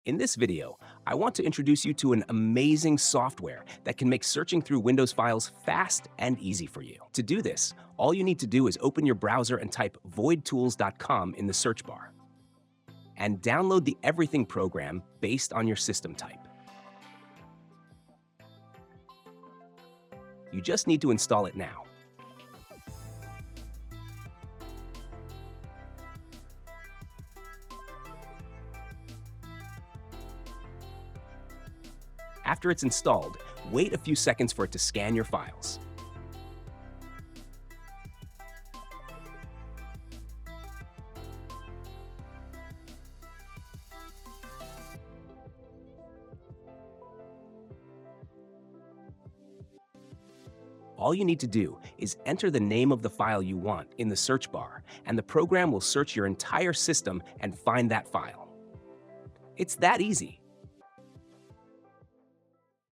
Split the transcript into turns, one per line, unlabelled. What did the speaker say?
In this video, I want to introduce you to an amazing software that can make searching through Windows files fast and easy for you. To do this, all you need to do is open your browser and type voidtools.com in the search bar, and download the Everything program based on your system type. You just need to install it now. After it's installed, wait a few seconds for it to scan your files. All you need to do is enter the name of the file you want in the search bar, and the program will search your entire system and find that file. It's that easy.